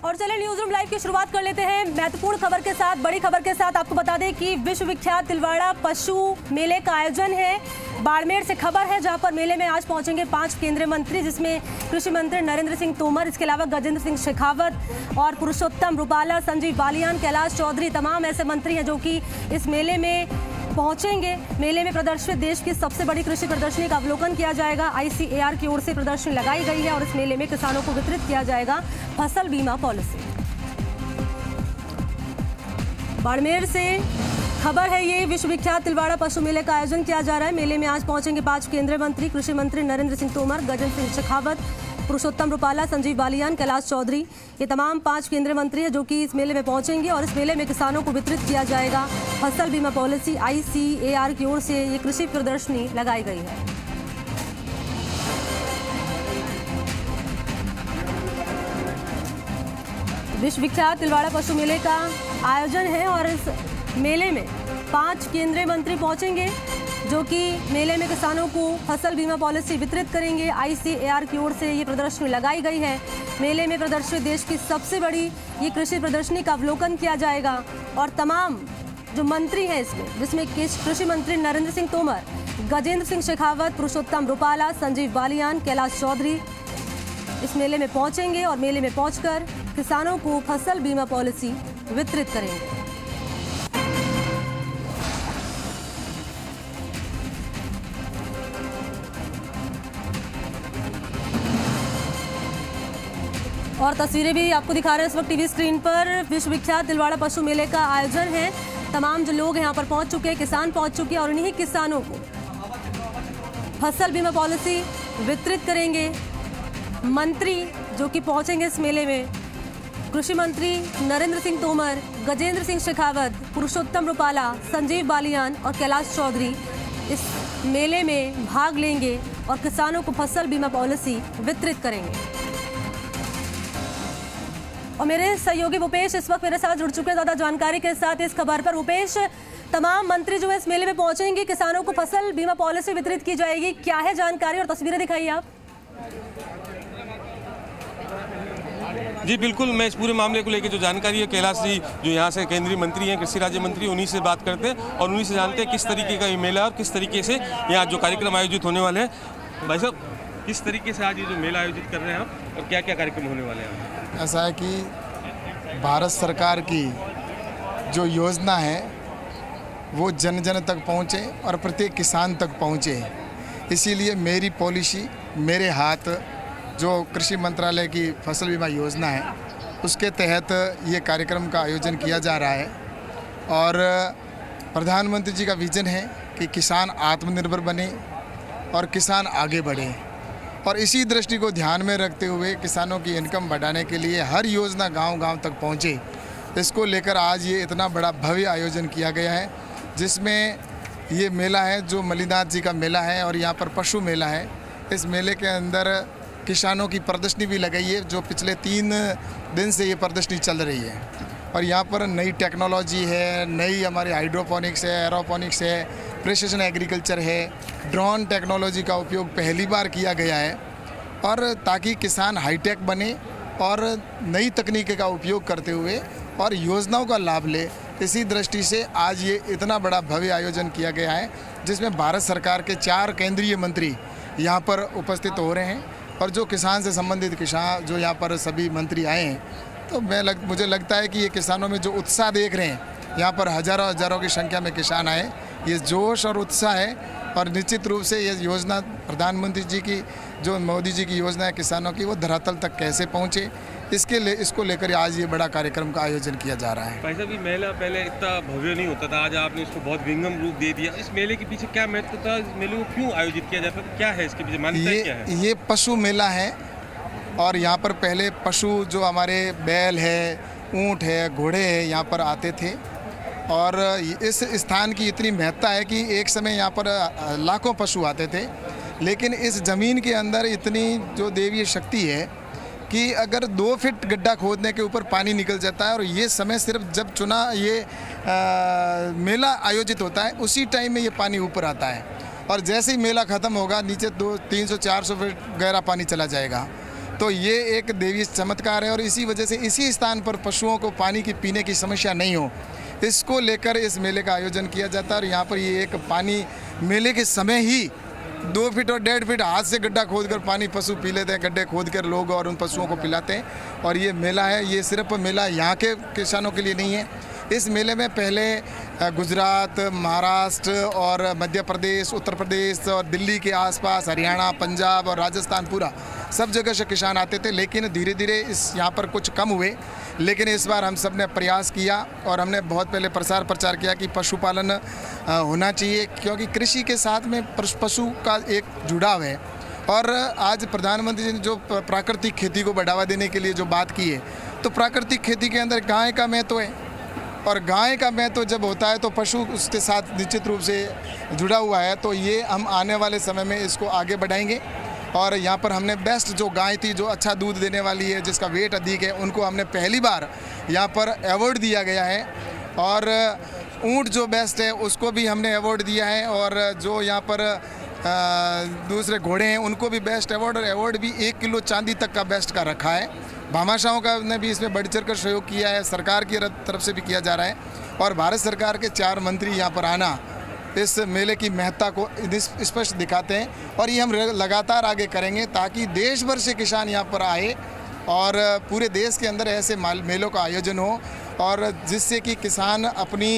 और चलिए news room live की शुरुआत कर लेते हैं महत्वपूर्ण खबर के साथ। बड़ी खबर के साथ आपको बता दें कि विश्व विख्यात तिलवाड़ा पशु मेले का आयोजन है। बाड़मेर से खबर है जहां पर मेले में आज पहुंचेंगे 5 केंद्रीय मंत्री, जिसमें कृषि मंत्री नरेंद्र सिंह तोमर, इसके अलावा गजेंद्र सिंह शेखावत और पुरुषोत्तम रूपाला, संजीव बालियान, कैलाश चौधरी, तमाम ऐसे मंत्री हैं जो कि इस मेले में पहुंचेंगे। मेले में प्रदर्शित देश की सबसे बड़ी कृषि प्रदर्शनी का अवलोकन किया जाएगा। ICAR की ओर से प्रदर्शनी लगाई गई है और इस मेले में किसानों को वितरित किया जाएगा फसल बीमा पॉलिसी। बाड़मेर से खबर है, ये विश्व विख्यात तिलवाड़ा पशु मेले का आयोजन किया जा रहा है। मेले में आज पहुंचेंगे 5 केंद्रीय मंत्री, कृषि मंत्री नरेंद्र सिंह तोमर, गजेंद्र सिंह शेखावत, पुरुषोत्तम रूपाला, संजीव बालियान, कैलाश चौधरी। ये तमाम 5 केंद्रीय मंत्री हैं जो कि इस मेले में पहुंचेंगे और इस मेले में किसानों को वितरित किया जाएगा फसल बीमा पॉलिसी। ICAR की ओर से ये कृषि प्रदर्शनी लगाई गई है। विश्व विख्यात तिलवाड़ा पशु मेले का आयोजन है और इस मेले में 5 केंद्रीय मंत्री पहुंचेंगे जो कि मेले में किसानों को फसल बीमा पॉलिसी वितरित करेंगे। ICAR की ओर से ये प्रदर्शनी लगाई गई है। मेले में प्रदर्शित देश की सबसे बड़ी ये कृषि प्रदर्शनी का अवलोकन किया जाएगा और तमाम जो मंत्री हैं इसमें, जिसमें कृषि मंत्री नरेंद्र सिंह तोमर, गजेंद्र सिंह शेखावत, पुरुषोत्तम रूपाला, संजीव बालियान, कैलाश चौधरी इस मेले में पहुंचेंगे और मेले में पहुंचकर किसानों को फसल बीमा पॉलिसी वितरित करेंगे। और तस्वीरें भी आपको दिखा रहे हैं इस वक्त टीवी स्क्रीन पर। विश्व विख्यात तिलवाड़ा पशु मेले का आयोजन है। तमाम जो लोग यहाँ पर पहुंच चुके हैं, किसान पहुंच चुके हैं और इन्हीं किसानों को फसल बीमा पॉलिसी वितरित करेंगे मंत्री जो कि पहुंचेंगे इस मेले में। कृषि मंत्री नरेंद्र सिंह तोमर, गजेंद्र सिंह शेखावत, पुरुषोत्तम रूपाला, संजीव बालियान और कैलाश चौधरी इस मेले में भाग लेंगे और किसानों को फसल बीमा पॉलिसी वितरित करेंगे। और मेरे सहयोगी भूपेश इस वक्त मेरे साथ जुड़ चुके हैं ज़्यादा जानकारी के साथ इस खबर पर। भूपेश, तमाम मंत्री जो है इस मेले में पहुंचेंगे, किसानों को फसल बीमा पॉलिसी वितरित की जाएगी, क्या है जानकारी और तस्वीरें दिखाइए आप। जी बिल्कुल, मैं इस पूरे मामले को लेकर जो जानकारी है, कैलाश जी जो यहाँ से केंद्रीय मंत्री हैं, कृषि राज्य मंत्री, उन्हीं से बात करते हैं और उन्हीं से जानते हैं किस तरीके का ये मेला और किस तरीके से यहाँ जो कार्यक्रम आयोजित होने वाले हैं। भाई साहब, किस तरीके से आज ये जो मेला आयोजित कर रहे हैं आप और क्या क्या कार्यक्रम होने वाले हैं? ऐसा है कि भारत सरकार की जो योजना है वो जन जन तक पहुँचे और प्रत्येक किसान तक पहुँचे, इसीलिए मेरी पॉलिसी मेरे हाथ जो कृषि मंत्रालय की फसल बीमा योजना है उसके तहत ये कार्यक्रम का आयोजन किया जा रहा है। और प्रधानमंत्री जी का विजन है कि किसान आत्मनिर्भर बने और किसान आगे बढ़े, और इसी दृष्टि को ध्यान में रखते हुए किसानों की इनकम बढ़ाने के लिए हर योजना गांव-गांव तक पहुंचे, इसको लेकर आज ये इतना बड़ा भव्य आयोजन किया गया है, जिसमें ये मेला है जो मलिनाथ जी का मेला है और यहाँ पर पशु मेला है। इस मेले के अंदर किसानों की प्रदर्शनी भी लगाई है जो पिछले 3 दिन से ये प्रदर्शनी चल रही है और यहाँ पर नई टेक्नोलॉजी है, नई हमारी हाइड्रोपोनिक्स है, एरोपोनिक्स है, प्रिसिशन एग्रीकल्चर है, ड्रोन टेक्नोलॉजी का उपयोग पहली बार किया गया है और ताकि किसान हाईटेक बने और नई तकनीक का उपयोग करते हुए और योजनाओं का लाभ ले। इसी दृष्टि से आज ये इतना बड़ा भव्य आयोजन किया गया है जिसमें भारत सरकार के 4 केंद्रीय मंत्री यहाँ पर उपस्थित हो रहे हैं और जो किसान से संबंधित किसान जो यहाँ पर सभी मंत्री आए हैं, तो मुझे लगता है कि ये किसानों में जो उत्साह देख रहे हैं, यहाँ पर हज़ारों हज़ारों की संख्या में किसान आए, ये जोश और उत्साह है और निश्चित रूप से ये योजना प्रधानमंत्री जी की जो मोदी जी की योजना है किसानों की, वो धरातल तक कैसे पहुँचे इसको लेकर आज ये बड़ा कार्यक्रम का आयोजन किया जा रहा है। भाई साहब, ये मेला पहले इतना भव्य नहीं होता था, आज आपने इसको बहुत विंगम रूप दे दिया। इस मेले के पीछे क्या महत्व था? इस मेले को क्यों आयोजित किया जाता है? क्या है इसके पीछे मान्यता क्या है? ये पशु मेला है और यहाँ पर पहले पशु जो हमारे बैल है, ऊँट है, घोड़े है, यहाँ पर आते थे और इस स्थान की इतनी महत्ता है कि एक समय यहाँ पर लाखों पशु आते थे, लेकिन इस ज़मीन के अंदर इतनी जो देवीय शक्ति है कि अगर 2 फीट गड्ढा खोदने के ऊपर पानी निकल जाता है और ये समय सिर्फ जब चुना ये मेला आयोजित होता है उसी टाइम में ये पानी ऊपर आता है और जैसे ही मेला ख़त्म होगा नीचे 200-300-400 फीट गहरा पानी चला जाएगा। तो ये एक देवी चमत्कार है और इसी वजह से इसी स्थान पर पशुओं को पानी की पीने की समस्या नहीं हो, इसको लेकर इस मेले का आयोजन किया जाता है। और यहाँ पर ये एक पानी मेले के समय ही 2 फीट और 1.5 फीट हाथ से गड्ढा खोदकर पानी पशु पी लेते हैं, गड्ढे खोद कर लोग और उन पशुओं को पिलाते हैं। और ये मेला है, ये सिर्फ मेला यहाँ के किसानों के लिए नहीं है। इस मेले में पहले गुजरात, महाराष्ट्र और मध्य प्रदेश, उत्तर प्रदेश और दिल्ली के आसपास, हरियाणा, पंजाब और राजस्थान, पूरा सब जगह से किसान आते थे। लेकिन धीरे धीरे इस यहाँ पर कुछ कम हुए, लेकिन इस बार हम सब ने प्रयास किया और हमने बहुत पहले प्रसार प्रचार किया कि पशुपालन होना चाहिए, क्योंकि कृषि के साथ में पशु का एक जुड़ाव है। और आज प्रधानमंत्री जी ने जो प्राकृतिक खेती को बढ़ावा देने के लिए जो बात की है, तो प्राकृतिक खेती के अंदर गाय का महत्व है और गाय का महत्व जब होता है तो पशु उसके साथ निश्चित रूप से जुड़ा हुआ है। तो ये हम आने वाले समय में इसको आगे बढ़ाएंगे और यहाँ पर हमने बेस्ट जो गाय थी, जो अच्छा दूध देने वाली है, जिसका वेट अधिक है, उनको हमने पहली बार यहाँ पर अवार्ड दिया गया है। और ऊँट जो बेस्ट है उसको भी हमने अवार्ड दिया है और जो यहाँ पर दूसरे घोड़े हैं उनको भी बेस्ट अवार्ड, और अवार्ड भी 1 किलो चांदी तक का बेस्ट का रखा है। भामाशाहों का ने भी इसमें बढ़ चढ़ कर सहयोग किया है, सरकार की तरफ से भी किया जा रहा है। और भारत सरकार के 4 मंत्री यहाँ पर आना इस मेले की महत्ता को स्पष्ट दिखाते हैं और ये हम लगातार आगे करेंगे ताकि देश भर से किसान यहाँ पर आए और पूरे देश के अंदर ऐसे मेलों का आयोजन हो और जिससे कि किसान अपनी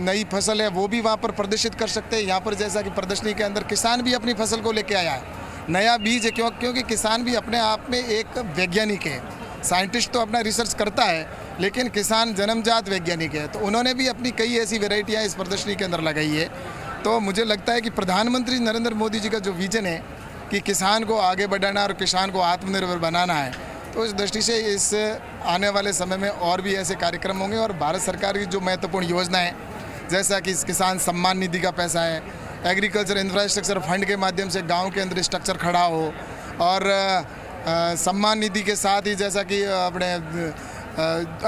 नई फसल है वो भी वहाँ पर प्रदर्शित कर सकते हैं। यहाँ पर जैसा कि प्रदर्शनी के अंदर किसान भी अपनी फसल को लेके आया है, नया बीज है, क्योंकि किसान भी अपने आप में एक वैज्ञानिक है। साइंटिस्ट तो अपना रिसर्च करता है, लेकिन किसान जन्मजात वैज्ञानिक है। तो उन्होंने भी अपनी कई ऐसी वेराइटियाँ इस प्रदर्शनी के अंदर लगाई है। तो मुझे लगता है कि प्रधानमंत्री नरेंद्र मोदी जी का जो विजन है कि किसान को आगे बढ़ाना और किसान को आत्मनिर्भर बनाना है, तो इस दृष्टि से इस आने वाले समय में और भी ऐसे कार्यक्रम होंगे। और भारत सरकार की जो महत्वपूर्ण योजना है, जैसा कि किसान सम्मान निधि का पैसा है, एग्रीकल्चर इंफ्रास्ट्रक्चर फंड के माध्यम से गांव के अंदर स्ट्रक्चर खड़ा हो, और सम्मान निधि के साथ ही जैसा कि अपने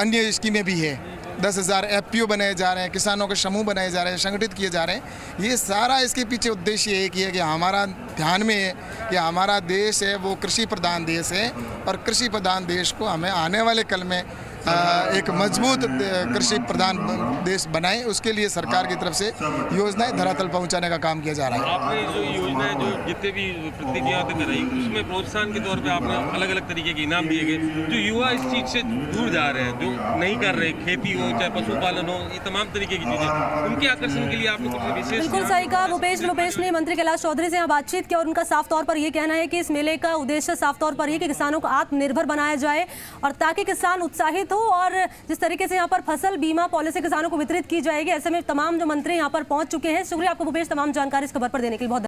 अन्य स्कीमें भी है, 10,000 FPO बनाए जा रहे हैं, किसानों के समूह बनाए जा रहे हैं, संगठित किए जा रहे हैं। ये सारा इसके पीछे उद्देश्य एक ही है कि हमारा ध्यान में है कि हमारा देश है वो कृषि प्रधान देश है और कृषि प्रधान देश को हमें आने वाले कल में एक मजबूत कृषि प्रधान देश बनाएं, उसके लिए सरकार की तरफ से योजनाएं धरातल पहुंचाने का काम किया जा रहा है। आपने जो योजनाएं जो जितने भी प्रतिक्रिया कराई, उसमें प्रोत्साहन के तौर पे आपने अलग अलग तरीके के इनाम दिए गए। जो युवा इस चीज़ से दूर जा रहे हैं, जो नहीं कर रहे, खेती हो चाहे पशुपालन हो, ये तमाम तरीके की चीज़ें, उनके आकर्षण के लिए आपने कुछ विशेष? बिल्कुल सही कहा भूपेश ने मंत्री कैलाश चौधरी से यहाँ बातचीत की और उनका साफ तौर पर ये कहना है कि इस मेले का उद्देश्य साफ तौर पर ये कि किसानों को आत्मनिर्भर बनाया जाए और ताकि किसान उत्साहित हो। और जिस तरीके से यहाँ पर फसल बीमा पॉलिसी किसानों को वितरित की जाएगी, ऐसे में तमाम जो मंत्री यहाँ पर पहुंच चुके हैं। शुक्रिया आपको भूपेश, तमाम जानकारी इस खबर पर देने के लिए। बहुत